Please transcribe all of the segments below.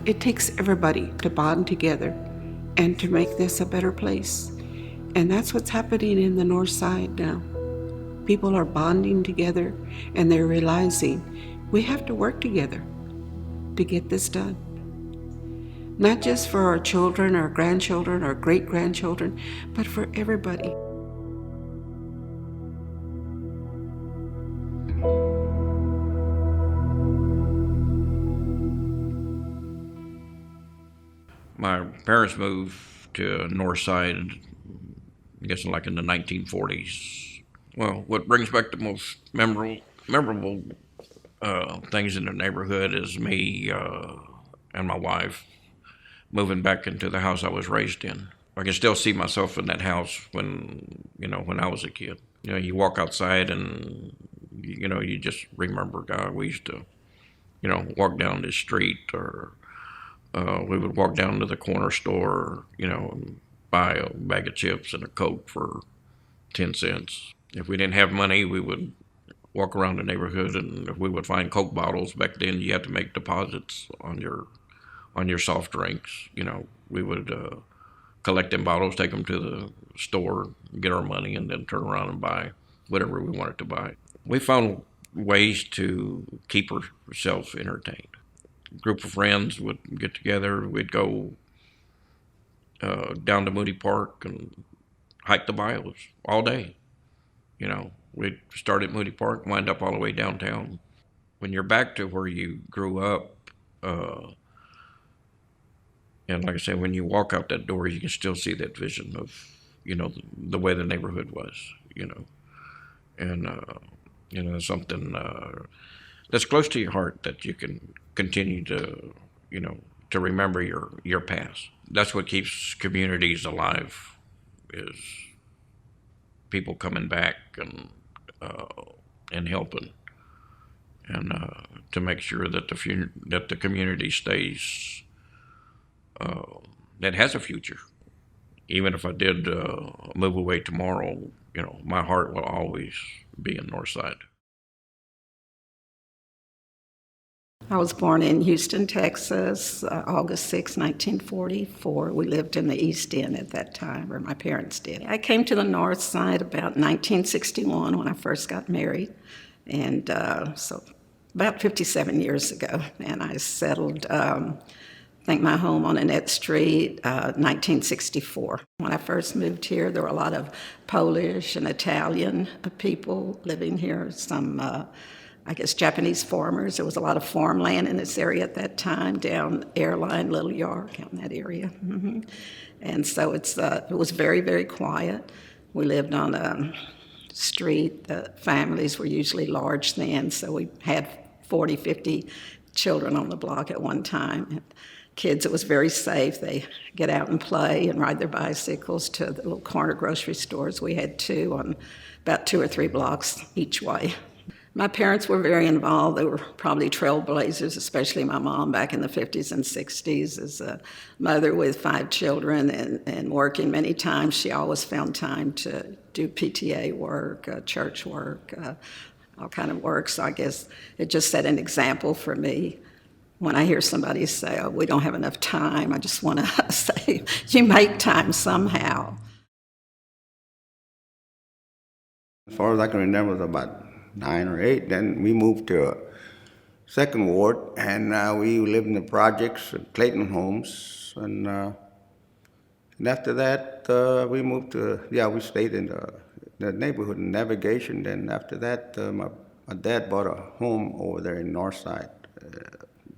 It takes everybody to bond together and to make this a better place. And that's what's happening in the Northside now. People are bonding together and they're realizing we have to work together to get this done. Not just for our children, our grandchildren, our great-grandchildren, but for everybody. My parents moved to Northside, I guess like in the 1940s. Well, what brings back the most memorable things in the neighborhood is me and my wife moving back into the house I was raised in. I can still see myself in that house when I was a kid. You walk outside and you just remember, God, we used to walk down this street, or we would walk down to the corner store, and buy a bag of chips and a Coke for 10 cents. If we didn't have money, we would walk around the neighborhood, and if we would find Coke bottles, back then you had to make deposits on your soft drinks. We would collect them bottles, take them to the store, get our money, and then turn around and buy whatever we wanted to buy. We found ways to keep ourselves entertained. A group of friends would get together. We'd go down to Moody Park and hike the bayous all day. We'd start at Moody Park, wind up all the way downtown. When you're back to where you grew up, and like I said, when you walk out that door, you can still see that vision of, the way the neighborhood was, and something that's close to your heart that you can continue to, to remember your past. That's what keeps communities alive, is people coming back and helping, and to make sure that the community stays, that has a future. Even if I did move away tomorrow, my heart will always be in Northside. I was born in Houston, Texas, August 6, 1944. We lived in the East End at that time, or my parents did. I came to the North Side about 1961 when I first got married, and so about 57 years ago. And I settled, I think, my home on Annette Street, 1964. When I first moved here, there were a lot of Polish and Italian people living here, some I guess Japanese farmers. There was a lot of farmland in this area at that time, down Airline, Little York, out in that area. Mm-hmm. And so it was very, very quiet. We lived on a street. The families were usually large then, so we had 40, 50 children on the block at one time. And kids, it was very safe. They get out and play and ride their bicycles to the little corner grocery stores. We had two on about 2 or 3 blocks each way. My parents were very involved. They were probably trailblazers, especially my mom back in the 50s and 60s. As a mother with 5 children and working many times, she always found time to do PTA work, church work, all kind of work. So I guess it just set an example for me. When I hear somebody say, "Oh, we don't have enough time," I just want to say, you make time somehow. As far as I can remember, it was about 9 or 8. Then we moved to Second Ward, and we lived in the projects at Clayton Homes. And after that, we moved to, we stayed in the neighborhood in Navigation. Then after that, my dad bought a home over there in Northside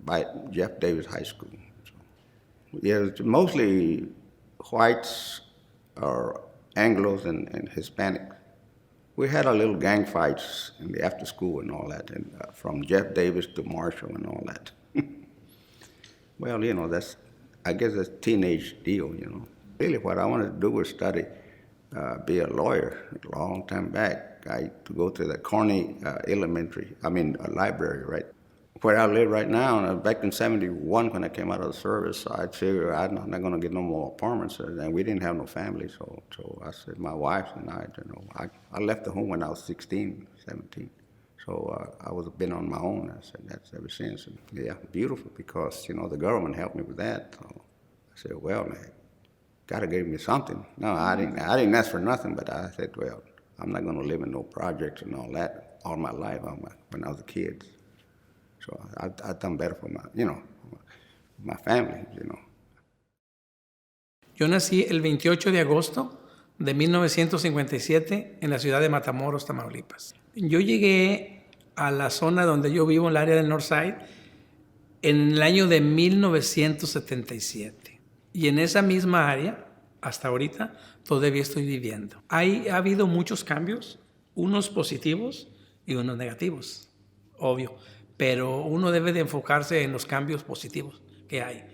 by Jeff Davis High School. So, it's mostly whites or Anglos and Hispanics. We had our little gang fights in the after school and all that, and from Jeff Davis to Marshall and all that. Well, I guess that's a teenage deal, Really what I wanted to do was study, be a lawyer a long time back. I had to go to the Corney library, right? Where I live right now, back in 71 when I came out of the service, I figured I'm not going to get no more apartments, and we didn't have no family, so I said, my wife and I left the home when I was 16, 17. So I was been on my own. I said, that's ever since. And yeah, beautiful, because, the government helped me with that. So I said, well, man, gotta give me something. No, I didn't ask for nothing, but I said, well, I'm not gonna live in no projects and all that all my life when I was a kid. So I've done better for my family. Yo nací el 28 de agosto de 1957 en la ciudad de Matamoros, Tamaulipas. Yo llegué a la zona donde yo vivo, en el área del Northside, en el año de 1977. Y en esa misma área, hasta ahorita, todavía estoy viviendo. Ha habido muchos cambios, unos positivos y unos negativos, obvio. Pero uno debe de enfocarse en los cambios positivos que hay.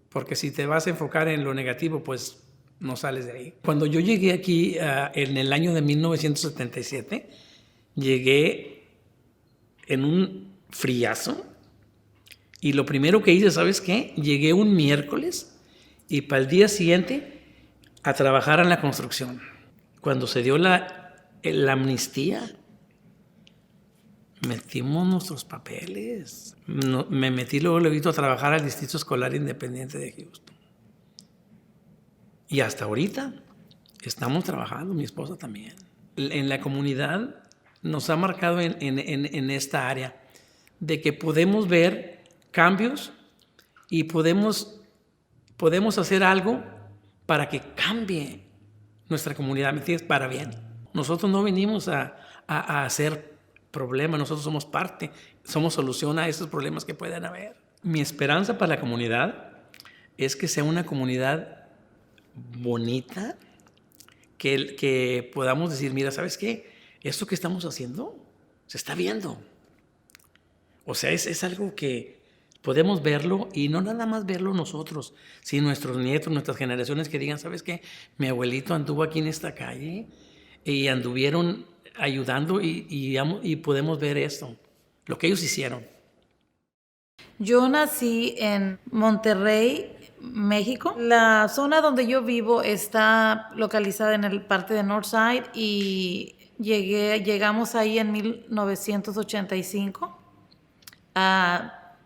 Porque si te vas a enfocar en lo negativo, pues no sales de ahí. Cuando yo llegué aquí en el año de 1977, llegué en un friazo. Y lo primero que hice, ¿sabes qué? Llegué un miércoles y para el día siguiente a trabajar en la construcción. Cuando se dio la amnistía, metimos nuestros papeles. Me metí luego a trabajar al Distrito Escolar Independiente de Houston. Y hasta ahorita estamos trabajando, mi esposa también. En la comunidad nos ha marcado en esta área de que podemos ver cambios y podemos hacer algo para que cambie nuestra comunidad, ¿me entiendes? Para bien. Nosotros no venimos a hacer problemas, nosotros somos parte, somos solución a esos problemas que puedan haber. Mi esperanza para la comunidad es que sea una comunidad bonita, que podamos decir, mira, ¿sabes qué? Esto que estamos haciendo se está viendo. O sea, es algo que podemos verlo, y no nada más verlo nosotros, sino nuestros nietos, nuestras generaciones, que digan, ¿sabes qué? Mi abuelito anduvo aquí en esta calle y anduvieron ayudando y podemos ver esto, lo que ellos hicieron. Yo nací en Monterrey, México. La zona donde yo vivo está localizada en el parte de Northside y llegamos ahí en 1985.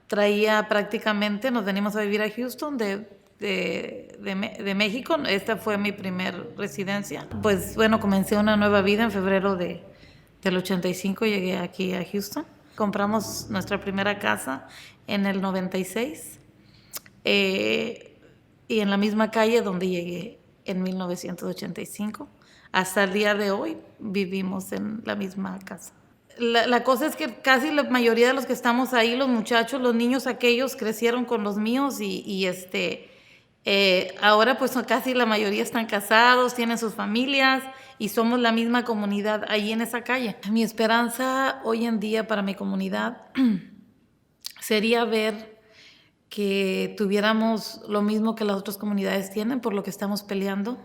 Traía prácticamente, nos venimos a vivir a Houston de México. Esta fue mi primer residencia. Pues bueno, comencé una nueva vida en febrero del 85, llegué aquí a Houston. Compramos nuestra primera casa en el 96 y en la misma calle donde llegué en 1985. Hasta el día de hoy vivimos en la misma casa. La cosa es que casi la mayoría de los que estamos ahí, los muchachos, los niños aquellos, crecieron con los míos y ahora pues casi la mayoría están casados, tienen sus familias y somos la misma comunidad ahí en esa calle. Mi esperanza hoy en día para mi comunidad sería ver que tuviéramos lo mismo que las otras comunidades tienen, por lo que estamos peleando,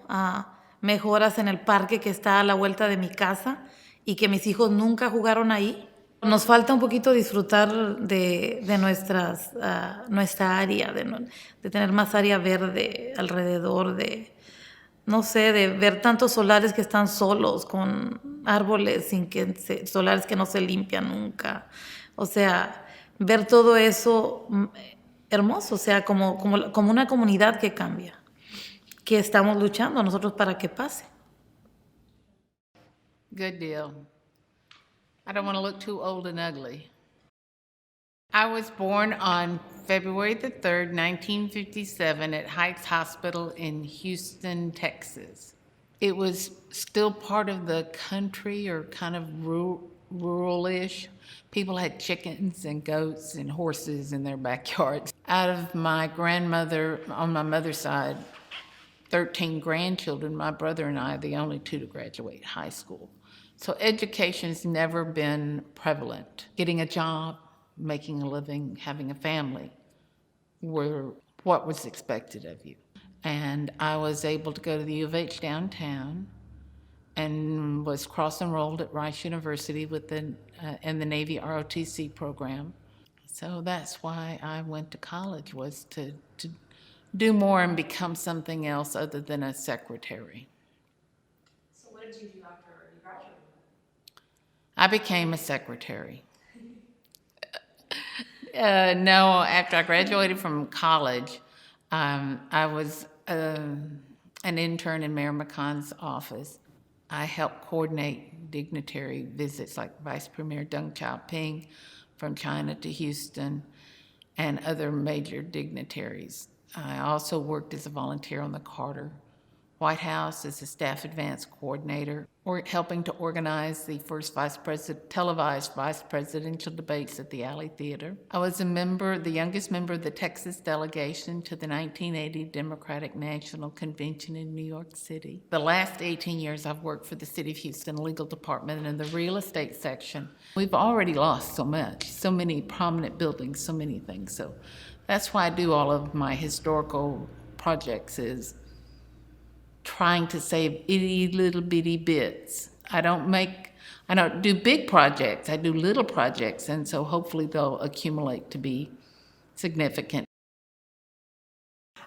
mejoras en el parque que está a la vuelta de mi casa y que mis hijos nunca jugaron ahí. Nos falta un poquito disfrutar de nuestra área, de tener más área verde alrededor, no sé, de ver tantos solares que están solos, con árboles solares que no se limpian nunca. O sea, ver todo eso hermoso, o sea, como una comunidad que cambia, que estamos luchando nosotros para que pase. Good deal. I don't want to look too old and ugly. I was born on February the 3rd, 1957 at Heights Hospital in Houston, Texas. It was still part of the country, or kind of rural-ish. People had chickens and goats and horses in their backyards. Out of my grandmother, on my mother's side, 13 grandchildren, my brother and I are the only two to graduate high school. So education's never been prevalent. Getting a job, making a living, having a family were what was expected of you. And I was able to go to the U of H downtown and was cross-enrolled at Rice University in the Navy ROTC program. So that's why I went to college, was to do more and become something else other than a secretary. So what did you do after you graduated? I became a secretary. No, after I graduated from college, I was an intern in Mayor McConn's office. I helped coordinate dignitary visits like Vice Premier Deng Xiaoping from China to Houston and other major dignitaries. I also worked as a volunteer on the Carter White House as a staff advance coordinator, or helping to organize the first televised vice presidential debates at the Alley Theater. I was the youngest member of the Texas delegation to the 1980 Democratic National Convention in New York City. The last 18 years I've worked for the City of Houston Legal Department in the real estate section. We've already lost so much, so many prominent buildings, so many things. So that's why I do all of my historical projects, is trying to save itty little bitty bits. I don't do big projects, I do little projects, and so hopefully they'll accumulate to be significant.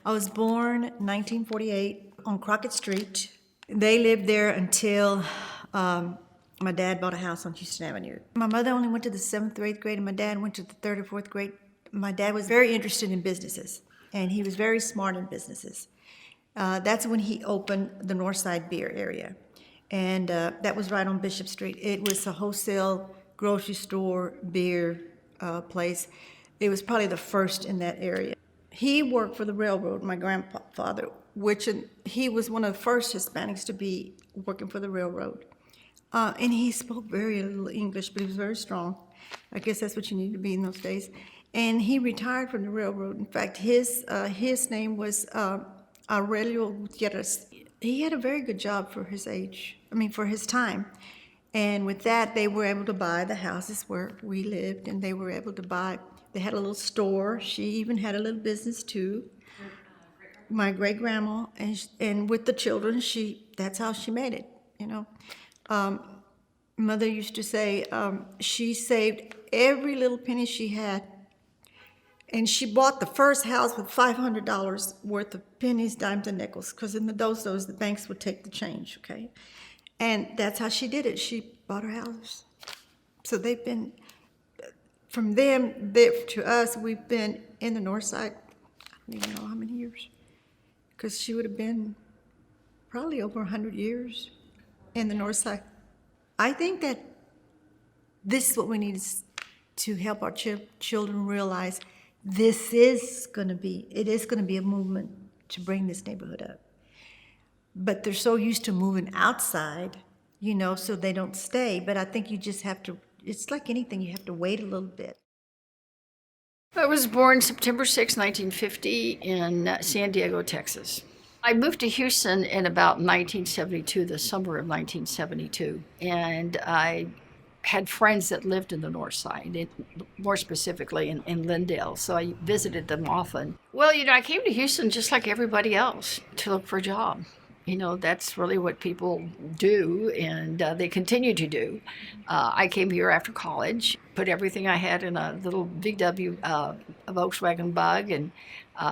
I was born 1948 on Crockett Street. They lived there until my dad bought a house on Houston Avenue. My mother only went to the 7th or 8th grade, and my dad went to the 3rd or 4th grade. My dad was very interested in businesses, and he was very smart in businesses. That's when he opened the Northside beer area. And that was right on Bishop Street. It was a wholesale grocery store beer place. It was probably the first in that area. He worked for the railroad, my grandfather, which he was one of the first Hispanics to be working for the railroad. And he spoke very little English, but he was very strong. I guess that's what you need to be in those days. And he retired from the railroad. In fact, his name was Aurelio Gutierrez. He had a very good job for his age, for his time. And with that, they were able to buy the houses where we lived, and they were able to buy, they had a little store. She even had a little business too. My great-grandma, and with the children, that's how she made it, Mother used to say she saved every little penny she had. And she bought the first house with $500 worth of pennies, dimes, and nickels, because in those days, the banks would take the change, okay? And that's how she did it. She bought her houses. So they've been, from them to us, we've been in the Northside, I don't even know how many years, because she would have been probably over 100 years in the Northside. I think that this is what we need to help our children realize. It is going to be a movement to bring this neighborhood up. But they're so used to moving outside, so they don't stay. But I think you just have to, it's like anything, you have to wait a little bit. I was born September 6, 1950 in San Diego, Texas. I moved to Houston in about 1972, the summer of 1972. And I had friends that lived in the North Side, more specifically in Lindale, so I visited them often. Well, I came to Houston just like everybody else to look for a job. That's really what people do, and they continue to do. I came here after college, put everything I had in a little VW Volkswagen Bug, and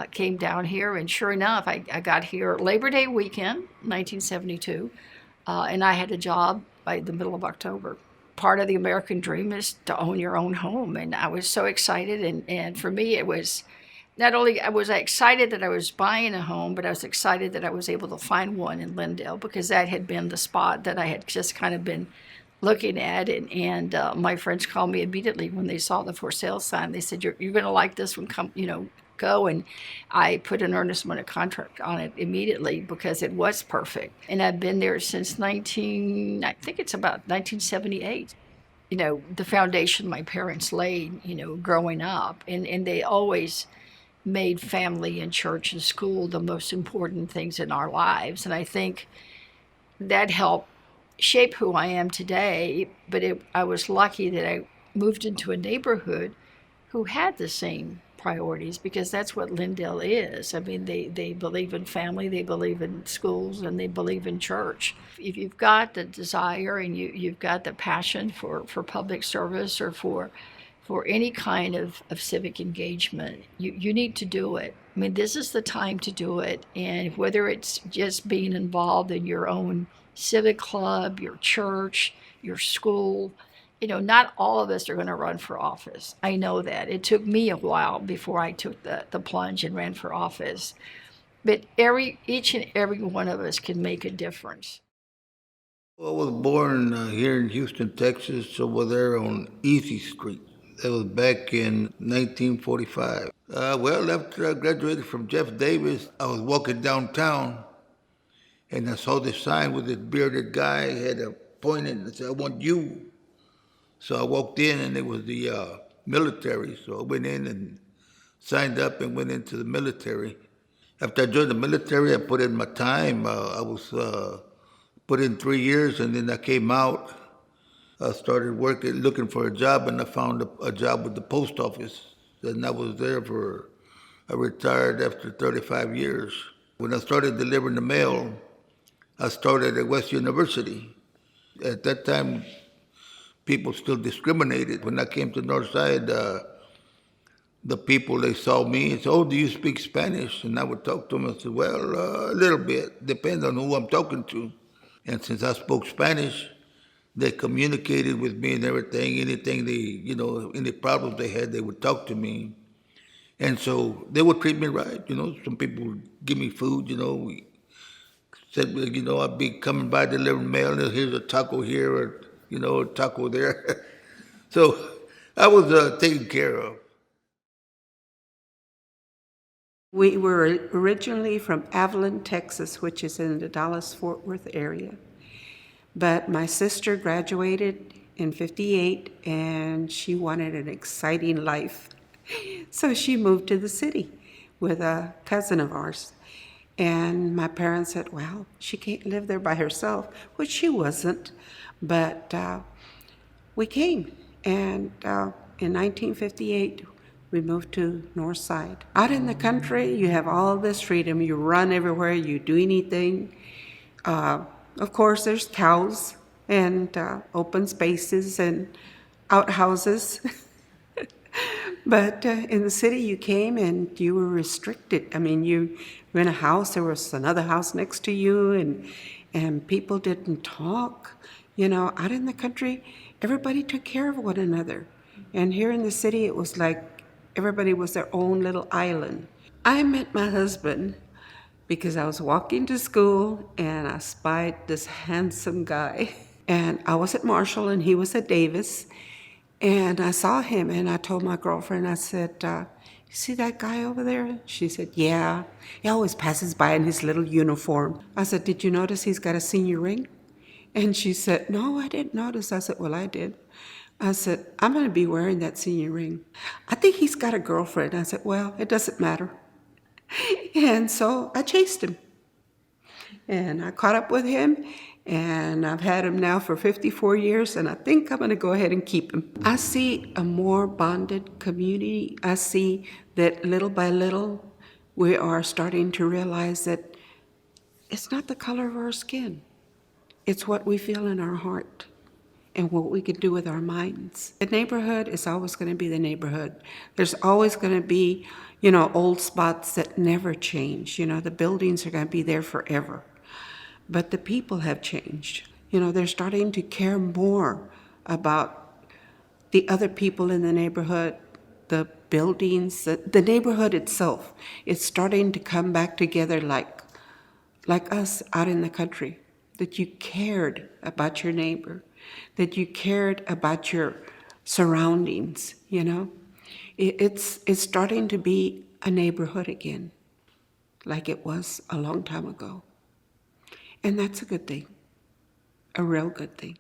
came down here, and sure enough, I got here Labor Day weekend, 1972, and I had a job by the middle of October. Part of the American dream is to own your own home, and I was so excited, and for me it was not only was I excited that I was buying a home, but I was excited that I was able to find one in Lindale, because that had been the spot that I had just kind of been looking at, and my friends called me immediately when they saw the for sale sign. They said, you're going to like this one, come, go. And I put an earnest money contract on it immediately because it was perfect. And I've been there since I think it's about 1978. The foundation my parents laid, growing up, and they always made family and church and school the most important things in our lives. And I think that helped shape who I am today. But I was lucky that I moved into a neighborhood who had the same priorities, because that's what Lindale is. They believe in family, they believe in schools, and they believe in church. If you've got the desire and you've got the passion for public service or for any kind of civic engagement, you need to do it. This is the time to do it. And whether it's just being involved in your own civic club, your church, your school, not all of us are going to run for office. I know that. It took me a while before I took the plunge and ran for office. But each and every one of us can make a difference. Well, I was born here in Houston, Texas, over there on Easy Street. That was back in 1945. Well, after I graduated from Jeff Davis, I was walking downtown and I saw this sign with this bearded guy had a pointed and said, "I want you." So I walked in and it was the military. So I went in and signed up and went into the military. After I joined the military, I put in my time. I was put in 3 years and then I came out. I started working, looking for a job, and I found a job with the post office. And I was there I retired after 35 years. When I started delivering the mail, I started at West University. At that time, people still discriminated. When I came to Northside, the people, they saw me and said, "Oh, do you speak Spanish?" And I would talk to them and say, "Well, a little bit, depends on who I'm talking to." And since I spoke Spanish, they communicated with me and everything. Anything any problems they had, they would talk to me. And so they would treat me right. Some people would give me food, said, I'd be coming by delivering mail and here's a taco here or, a taco there. So I was taken care of. We were originally from Abilene, Texas, which is in the Dallas-Fort Worth area. But my sister graduated in '58 and she wanted an exciting life. So she moved to the city with a cousin of ours. And my parents said, well, she can't live there by herself, which she wasn't. But we came. And in 1958, we moved to Northside. Out in the country, you have all this freedom. You run everywhere, you do anything. Of course, there's cows and open spaces and outhouses. But in the city, you came and you were restricted. I mean, you were in a house, there was another house next to you, and people didn't talk. Out in the country, everybody took care of one another. And here in the city, it was like everybody was their own little island. I met my husband because I was walking to school and I spied this handsome guy. And I was at Marshall and he was at Davis. And I saw him and I told my girlfriend, I said, you see that guy over there? She said, yeah. He always passes by in his little uniform. I said, did you notice he's got a senior ring? And she said, no, I didn't notice. I said, well, I did. I said, I'm going to be wearing that senior ring. I think he's got a girlfriend. I said, well, it doesn't matter. And so I chased him. And I caught up with him, and I've had him now for 54 years, and I think I'm going to go ahead and keep him. I see a more bonded community. I see that little by little, we are starting to realize that it's not the color of our skin. It's what we feel in our heart and what we can do with our minds. The neighborhood is always going to be the neighborhood. There's always going to be, old spots that never change. The buildings are going to be there forever. But the people have changed. They're starting to care more about the other people in the neighborhood, the buildings, the neighborhood itself. It's starting to come back together like us out in the country, that you cared about your neighbor, that you cared about your surroundings, It's starting to be a neighborhood again, like it was a long time ago. And that's a good thing, a real good thing.